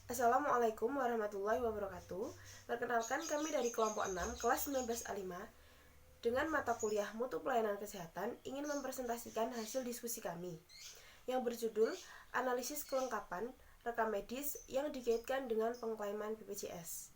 Assalamualaikum warahmatullahi wabarakatuh. Perkenalkan, kami dari kelompok 6 kelas 19A5 dengan mata kuliah Mutu Pelayanan Kesehatan ingin mempresentasikan hasil diskusi kami yang berjudul Analisis Kelengkapan Rekam Medis yang dikaitkan dengan pengklaiman BPJS.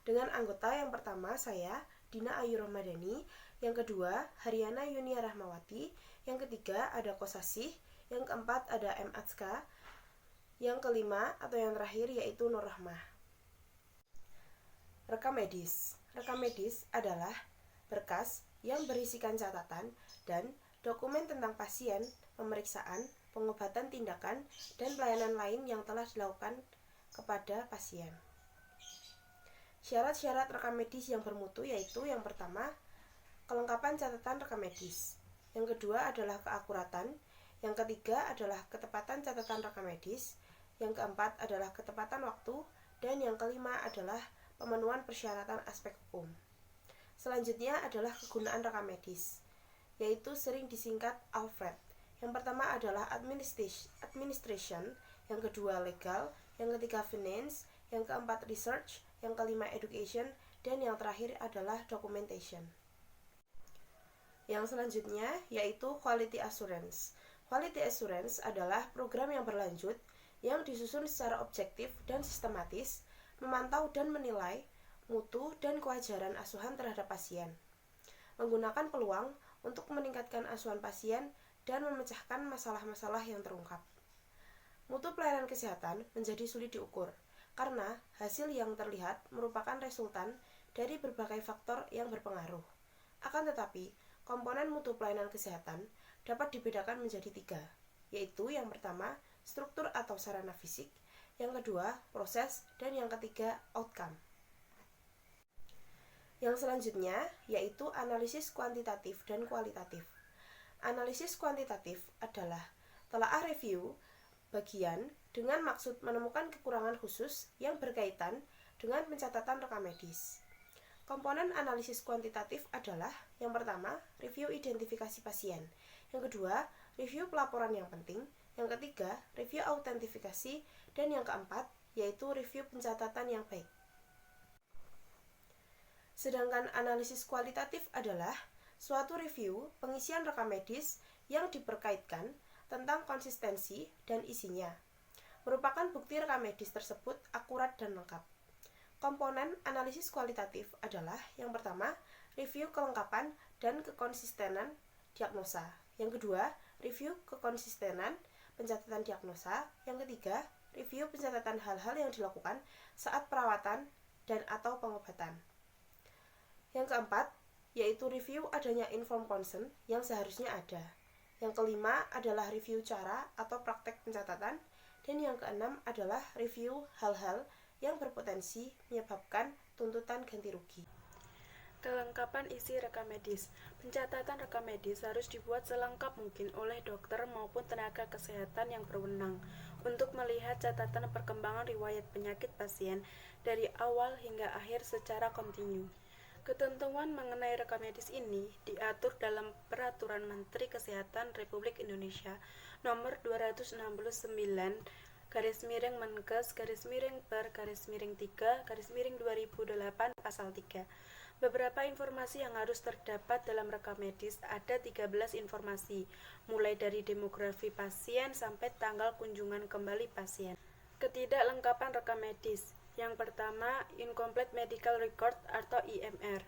Dengan anggota yang pertama saya, Dina Ayu Ramadhani, yang kedua, Haryana Yunia Rahmawati, yang ketiga ada Kosasih, yang keempat ada M. Atska, yang kelima atau yang terakhir yaitu Nur Rahmah. Rekam medis. Rekam medis adalah berkas yang berisikan catatan dan dokumen tentang pasien, pemeriksaan, pengobatan, tindakan, dan pelayanan lain yang telah dilakukan kepada pasien. Syarat-syarat rekam medis yang bermutu yaitu yang pertama, kelengkapan catatan rekam medis. Yang kedua adalah keakuratan. Yang ketiga adalah ketepatan catatan rekam medis. Yang keempat adalah ketepatan waktu. Dan yang kelima adalah pemenuhan persyaratan aspek hukum. Selanjutnya adalah kegunaan rekam medis, yaitu sering disingkat ALFRED. Yang pertama adalah administration, yang kedua legal, yang ketiga finance, yang keempat research, yang kelima education, dan yang terakhir adalah documentation. Yang selanjutnya yaitu quality assurance. Quality assurance adalah program yang berlanjut yang disusun secara objektif dan sistematis, memantau dan menilai mutu dan kewajaran asuhan terhadap pasien, menggunakan peluang untuk meningkatkan asuhan pasien dan memecahkan masalah-masalah yang terungkap. Mutu pelayanan kesehatan menjadi sulit diukur karena hasil yang terlihat merupakan resultan dari berbagai faktor yang berpengaruh. Akan tetapi, komponen mutu pelayanan kesehatan dapat dibedakan menjadi 3, yaitu yang pertama, struktur atau sarana fisik, yang kedua, proses, dan yang ketiga, outcome. Yang selanjutnya yaitu analisis kuantitatif dan kualitatif. Analisis kuantitatif adalah telaah review bagian dengan maksud menemukan kekurangan khusus yang berkaitan dengan pencatatan rekam medis. Komponen analisis kuantitatif adalah yang pertama, review identifikasi pasien, yang kedua, review pelaporan yang penting, yang ketiga, review autentifikasi, dan yang keempat, yaitu review pencatatan yang baik. Sedangkan analisis kualitatif adalah suatu review pengisian rekam medis yang diperkaitkan tentang konsistensi dan isinya, merupakan bukti rekam medis tersebut akurat dan lengkap. Komponen analisis kualitatif adalah yang pertama, review kelengkapan dan kekonsistenan diagnosa. Yang kedua, review kekonsistenan pencatatan diagnosa. Yang ketiga, review pencatatan hal-hal yang dilakukan saat perawatan dan atau pengobatan. Yang keempat, yaitu review adanya informed consent yang seharusnya ada. Yang kelima adalah review cara atau praktek pencatatan. Dan yang keenam adalah review hal-hal yang berpotensi menyebabkan tuntutan ganti rugi. Kelengkapan isi rekam medis. Pencatatan rekam medis harus dibuat selengkap mungkin oleh dokter maupun tenaga kesehatan yang berwenang untuk melihat catatan perkembangan riwayat penyakit pasien dari awal hingga akhir secara kontinu. Ketentuan mengenai rekam medis ini diatur dalam Peraturan Menteri Kesehatan Republik Indonesia Nomor 269 /Menkes/per/3/2008 Pasal 3. Beberapa informasi yang harus terdapat dalam rekam medis ada 13 informasi, mulai dari demografi pasien sampai tanggal kunjungan kembali pasien. Ketidaklengkapan rekam medis. Yang pertama, Incomplete Medical Record atau IMR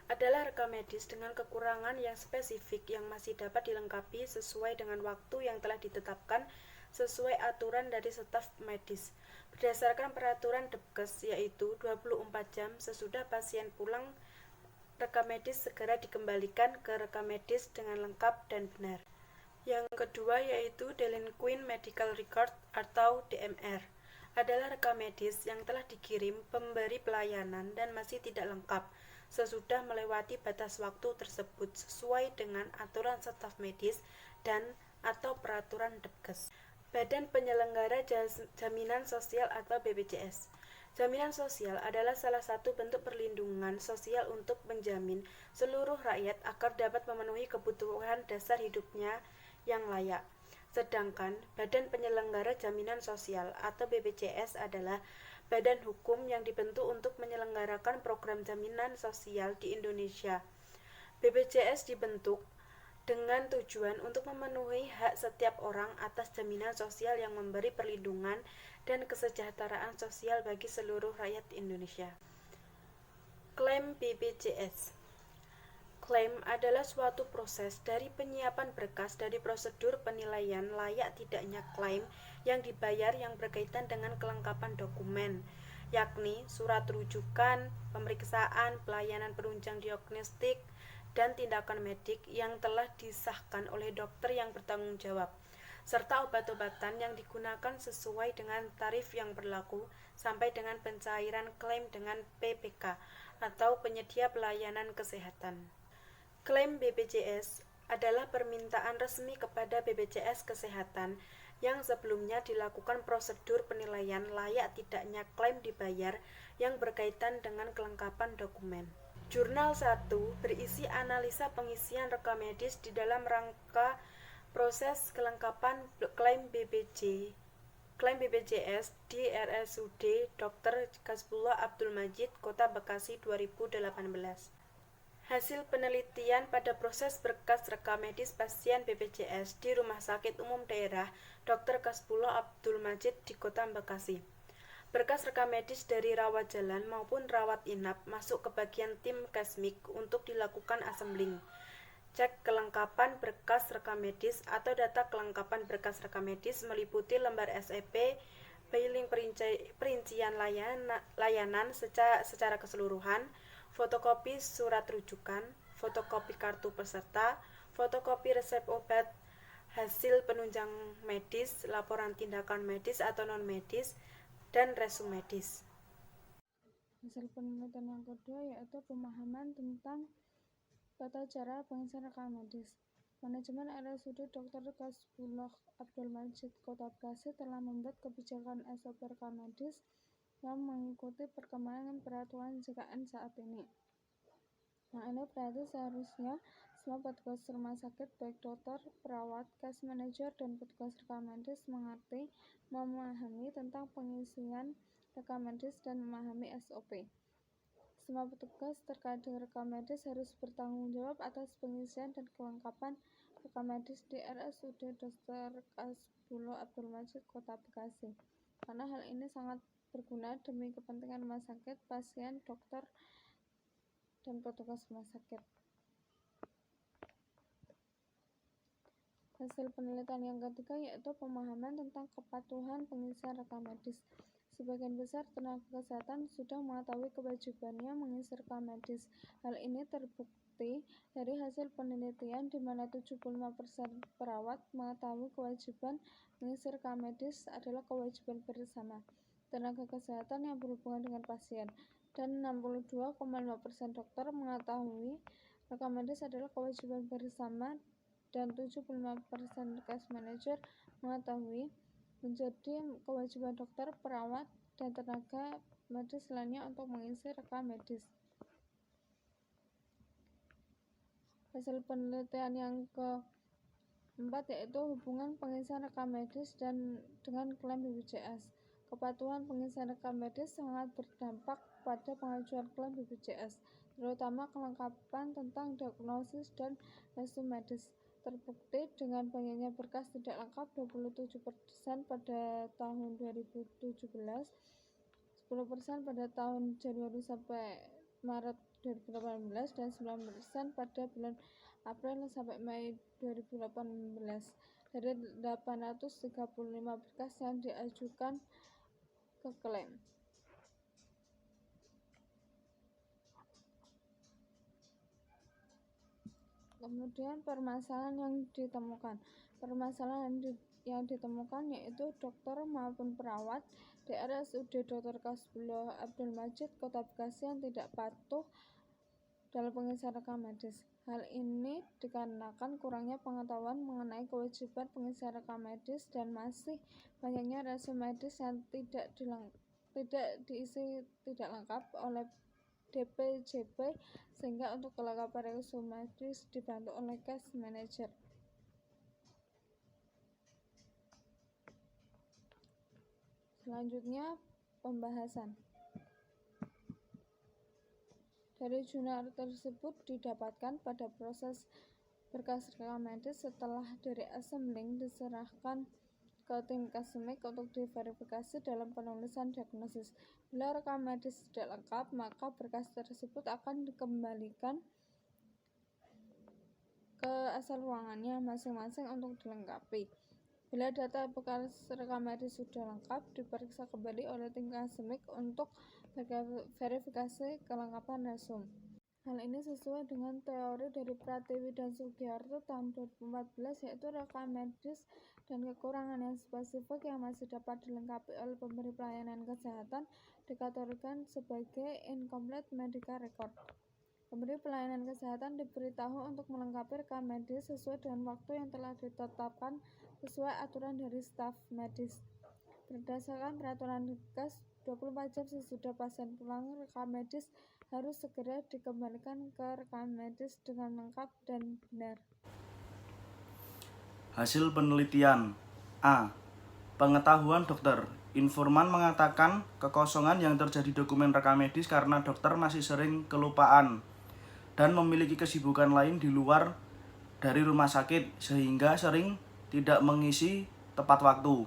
adalah rekam medis dengan kekurangan yang spesifik yang masih dapat dilengkapi sesuai dengan waktu yang telah ditetapkan sesuai aturan dari staf medis. Berdasarkan peraturan Depkes, yaitu 24 jam sesudah pasien pulang, rekam medis segera dikembalikan ke rekam medis dengan lengkap dan benar. Yang kedua yaitu Delinquent Medical Record atau DMR adalah rekam medis yang telah dikirim pemberi pelayanan dan masih tidak lengkap sesudah melewati batas waktu tersebut sesuai dengan aturan staf medis dan atau peraturan Depkes. Badan Penyelenggara Jaminan Sosial atau BPJS. Jaminan sosial adalah salah satu bentuk perlindungan sosial untuk menjamin seluruh rakyat agar dapat memenuhi kebutuhan dasar hidupnya yang layak. Sedangkan Badan Penyelenggara Jaminan Sosial atau BPJS adalah badan hukum yang dibentuk untuk menyelenggarakan program jaminan sosial di Indonesia. BPJS dibentuk dengan tujuan untuk memenuhi hak setiap orang atas jaminan sosial yang memberi perlindungan dan kesejahteraan sosial bagi seluruh rakyat Indonesia. Klaim BPJS. Klaim adalah suatu proses dari penyiapan berkas dari prosedur penilaian layak tidaknya klaim yang dibayar yang berkaitan dengan kelengkapan dokumen, yakni surat rujukan, pemeriksaan, pelayanan penunjang diagnostik, dan tindakan medik yang telah disahkan oleh dokter yang bertanggung jawab, serta obat-obatan yang digunakan sesuai dengan tarif yang berlaku sampai dengan pencairan klaim dengan PPK atau penyedia pelayanan kesehatan. Klaim BPJS adalah permintaan resmi kepada BPJS Kesehatan yang sebelumnya dilakukan prosedur penilaian layak tidaknya klaim dibayar yang berkaitan dengan kelengkapan dokumen. Jurnal 1 berisi analisa pengisian rekam medis di dalam rangka proses kelengkapan klaim BPJS di RSUD Dr. Kasbullah Abdul Majid, Kota Bekasi 2018. Hasil penelitian pada proses berkas rekam medis pasien BPJS di Rumah Sakit Umum Daerah Dr. Kasbullah Abdul Majid di Kota Bekasi. Berkas rekam medis dari rawat jalan maupun rawat inap masuk ke bagian tim Kesmik untuk dilakukan assembling. Cek kelengkapan berkas rekam medis atau data kelengkapan berkas rekam medis meliputi lembar SEP, filing perincian layanan secara keseluruhan, fotokopi surat rujukan, fotokopi kartu peserta, fotokopi resep obat, hasil penunjang medis, laporan tindakan medis atau non-medis, dan resum medis. Hasil penelitian yang kedua yaitu pemahaman tentang tata cara pengisian rekam medis. Manajemen RSUD Dr. Kasbullah Abdul Majid Kota Bekasi telah membuat kebijakan SOP rekam medis yang mengikuti perkembangan peraturan JKN saat ini. Nah, ini berarti seharusnya semua petugas rumah sakit, baik dokter, perawat, case manager, dan petugas rekam medis mengerti, memahami tentang pengisian rekam medis dan memahami SOP. Semua petugas terkait dengan rekam medis harus bertanggung jawab atas pengisian dan kelengkapan rekam medis di RSUD Dr. Kasbullah Abdul Majid Kota Bekasi, karena hal ini sangat berguna demi kepentingan rumah sakit, pasien, dokter, dan petugas rumah sakit. Hasil penelitian yang ketiga yaitu pemahaman tentang kepatuhan pengisian rekam medis. Sebagian besar tenaga kesehatan sudah mengetahui kewajibannya mengisi rekam medis. Hal ini terbukti dari hasil penelitian di mana 75% perawat mengetahui kewajiban mengisi rekam medis adalah kewajiban bersama tenaga kesehatan yang berhubungan dengan pasien, dan 62,5% dokter mengetahui rekam medis adalah kewajiban bersama, dan 75% case manager mengetahui menjadi kewajiban dokter, perawat, dan tenaga medis lainnya untuk mengisi rekam medis. Hasil penelitian yang keempat yaitu hubungan pengisian rekam medis dengan klaim BPJS. Kepatuhan pengisian rekam medis sangat berdampak pada pengajuan klaim BPJS, terutama kelengkapan tentang diagnosis dan resum medis. Terbukti dengan banyaknya berkas tidak lengkap 27% pada tahun 2017, 10% pada tahun Januari sampai Maret 2018, dan 9% pada bulan April sampai Mei 2018 dari 835 berkas yang diajukan ke klaim. Kemudian permasalahan yang ditemukan. Permasalahan yang ditemukan yaitu dokter maupun perawat di RSUD Dr. Kasbullah Abdul Majid Kota Bekasi yang tidak patuh dalam pengisian rekam medis. Hal ini dikarenakan kurangnya pengetahuan mengenai kewajiban pengisian rekam medis dan masih banyaknya resum medis yang tidak diisi tidak lengkap oleh DPJP, sehingga untuk kelengkapan resum medis dibantu oleh case manager. Selanjutnya, pembahasan. Dari jurnal tersebut didapatkan pada proses berkas rekam medis setelah dari assembling diserahkan ke tim Kasmik untuk diverifikasi dalam penulisan diagnosis. Bila rekam medis tidak lengkap, maka berkas tersebut akan dikembalikan ke asal ruangannya masing-masing untuk dilengkapi. Bila data bekas rekam medis sudah lengkap, diperiksa kembali oleh tim Kasmik untuk verifikasi kelengkapan resum. Hal ini sesuai dengan teori dari Pratiwi dan Sugiharto tahun 2014, yaitu rekam medis dan kekurangan yang spesifik yang masih dapat dilengkapi oleh pemberi pelayanan kesehatan dikategorikan sebagai incomplete medical record. Pemberi pelayanan kesehatan diberitahu untuk melengkapi rekam medis sesuai dengan waktu yang telah ditetapkan sesuai aturan dari staf medis. Berdasarkan peraturan Dinkes, 24 jam sesudah pasien pulang, rekam medis harus segera dikembalikan ke rekam medis dengan lengkap dan benar. Hasil penelitian. A. Pengetahuan dokter. Informan mengatakan kekosongan yang terjadi dokumen rekam medis karena dokter masih sering kelupaan dan memiliki kesibukan lain di luar dari rumah sakit sehingga sering tidak mengisi tepat waktu.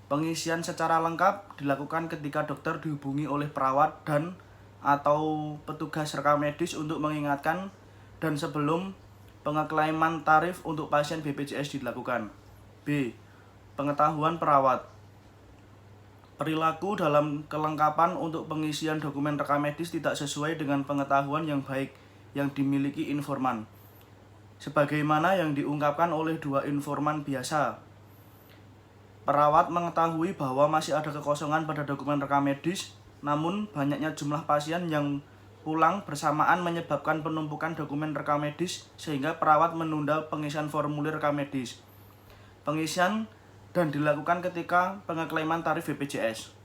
Pengisian secara lengkap dilakukan ketika dokter dihubungi oleh perawat dan atau petugas rekam medis untuk mengingatkan dan sebelum pengeklaiman tarif untuk pasien BPJS dilakukan. B. Pengetahuan perawat. Perilaku dalam kelengkapan untuk pengisian dokumen rekam medis tidak sesuai dengan pengetahuan yang baik yang dimiliki informan, sebagaimana yang diungkapkan oleh dua informan biasa. Perawat mengetahui bahwa masih ada kekosongan pada dokumen rekam medis, namun banyaknya jumlah pasien yang pulang bersamaan menyebabkan penumpukan dokumen rekam medis sehingga perawat menunda pengisian formulir rekam medis. Pengisian dan dilakukan ketika pengeklaiman tarif BPJS.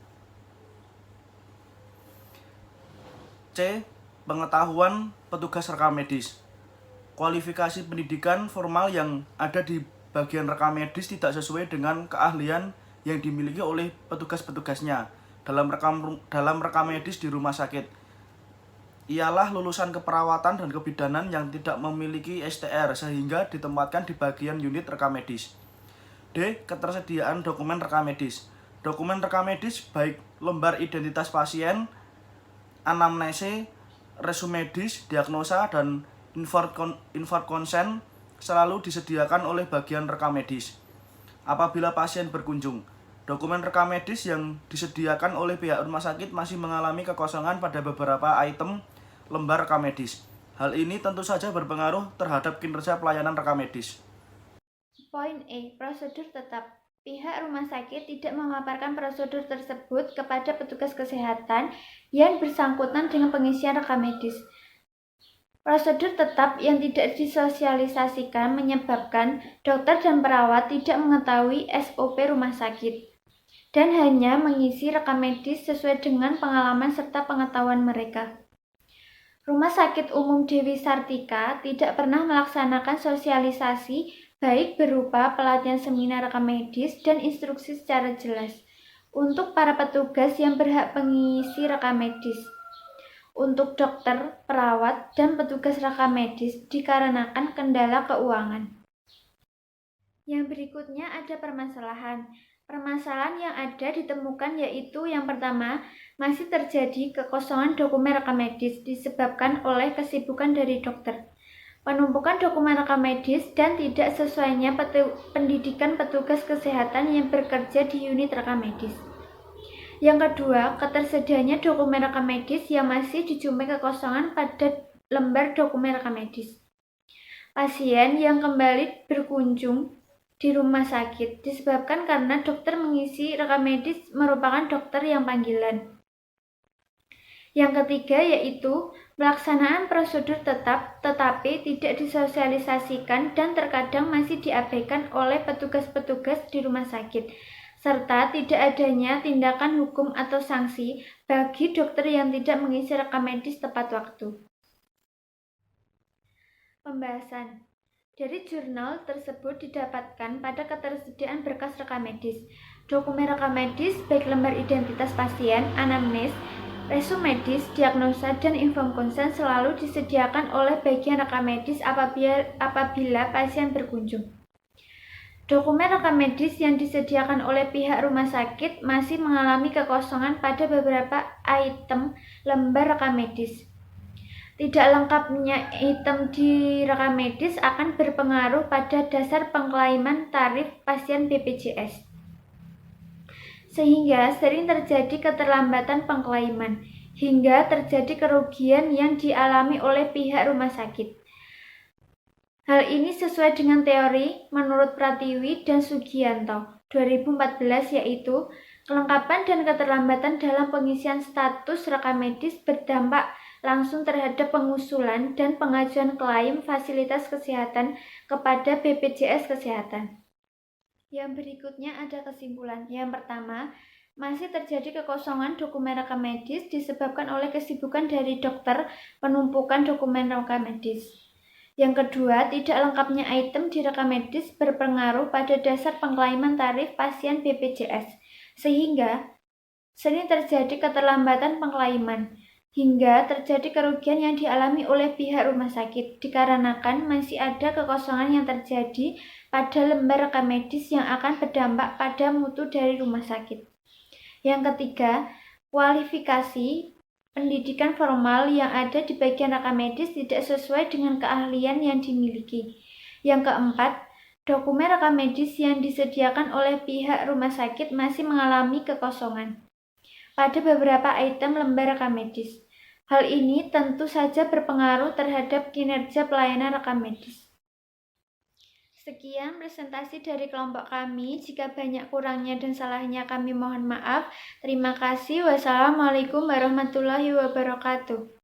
C. Pengetahuan petugas rekam medis. Kualifikasi pendidikan formal yang ada di bagian rekam medis tidak sesuai dengan keahlian yang dimiliki oleh petugas-petugasnya dalam rekam medis di rumah sakit. Ialah lulusan keperawatan dan kebidanan yang tidak memiliki STR sehingga ditempatkan di bagian unit rekam medis. D. Ketersediaan dokumen rekam medis. Dokumen rekam medis baik lembar identitas pasien, anamnese, resum medis, diagnosa, dan informed consent selalu disediakan oleh bagian rekam medis. Apabila pasien berkunjung, dokumen rekam medis yang disediakan oleh pihak rumah sakit masih mengalami kekosongan pada beberapa item lembar rekam medis. Hal ini tentu saja berpengaruh terhadap kinerja pelayanan rekam medis. Poin E. Prosedur tetap. Pihak rumah sakit tidak memaparkan prosedur tersebut kepada petugas kesehatan yang bersangkutan dengan pengisian rekam medis. Prosedur tetap yang tidak disosialisasikan menyebabkan dokter dan perawat tidak mengetahui SOP rumah sakit dan hanya mengisi rekam medis sesuai dengan pengalaman serta pengetahuan mereka. Rumah Sakit Umum Dewi Sartika tidak pernah melaksanakan sosialisasi baik berupa pelatihan seminar rekam medis dan instruksi secara jelas untuk para petugas yang berhak mengisi rekam medis. Untuk dokter, perawat, dan petugas rekam medis dikarenakan kendala keuangan. Yang berikutnya ada permasalahan. Permasalahan yang ada ditemukan yaitu yang pertama, masih terjadi kekosongan dokumen rekam medis disebabkan oleh kesibukan dari dokter, penumpukan dokumen rekam medis, dan tidak sesuainya pendidikan petugas kesehatan yang bekerja di unit rekam medis. Yang kedua, ketersediaannya dokumen rekam medis yang masih dijumpai kekosongan pada lembar dokumen rekam medis. Pasien yang kembali berkunjung di rumah sakit disebabkan karena dokter mengisi rekam medis merupakan dokter yang panggilan. Yang ketiga yaitu pelaksanaan prosedur tetap tetapi tidak disosialisasikan dan terkadang masih diabaikan oleh petugas-petugas di rumah sakit, serta tidak adanya tindakan hukum atau sanksi bagi dokter yang tidak mengisi rekam medis tepat waktu. Pembahasan. Dari jurnal tersebut didapatkan pada ketersediaan berkas rekam medis. Dokumen rekam medis, baik lembar identitas pasien, anamnes, resum medis, diagnosa, dan inform konsen selalu disediakan oleh bagian rekam medis apabila pasien berkunjung. Dokumen rekam medis yang disediakan oleh pihak rumah sakit masih mengalami kekosongan pada beberapa item lembar rekam medis. Tidak lengkapnya item di rekam medis akan berpengaruh pada dasar pengklaiman tarif pasien BPJS. Sehingga sering terjadi keterlambatan pengklaiman, hingga terjadi kerugian yang dialami oleh pihak rumah sakit. Hal ini sesuai dengan teori menurut Pratiwi dan Sugianto 2014, yaitu kelengkapan dan keterlambatan dalam pengisian status rekam medis berdampak langsung terhadap pengusulan dan pengajuan klaim fasilitas kesehatan kepada BPJS Kesehatan. Yang berikutnya ada kesimpulan. Yang pertama, masih terjadi kekosongan dokumen rekam medis disebabkan oleh kesibukan dari dokter penumpukan dokumen rekam medis. Yang kedua, tidak lengkapnya item di rekam medis berpengaruh pada dasar pengklaiman tarif pasien BPJS, sehingga sering terjadi keterlambatan pengklaiman, hingga terjadi kerugian yang dialami oleh pihak rumah sakit, dikarenakan masih ada kekosongan yang terjadi pada lembar rekam medis yang akan berdampak pada mutu dari rumah sakit. Yang ketiga, kualifikasi pendidikan formal yang ada di bagian rekam medis tidak sesuai dengan keahlian yang dimiliki. Yang keempat, dokumen rekam medis yang disediakan oleh pihak rumah sakit masih mengalami kekosongan pada beberapa item lembar rekam medis. Hal ini tentu saja berpengaruh terhadap kinerja pelayanan rekam medis. Sekian presentasi dari kelompok kami. Jika banyak kurangnya dan salahnya kami mohon maaf. Terima kasih. Wassalamualaikum warahmatullahi wabarakatuh.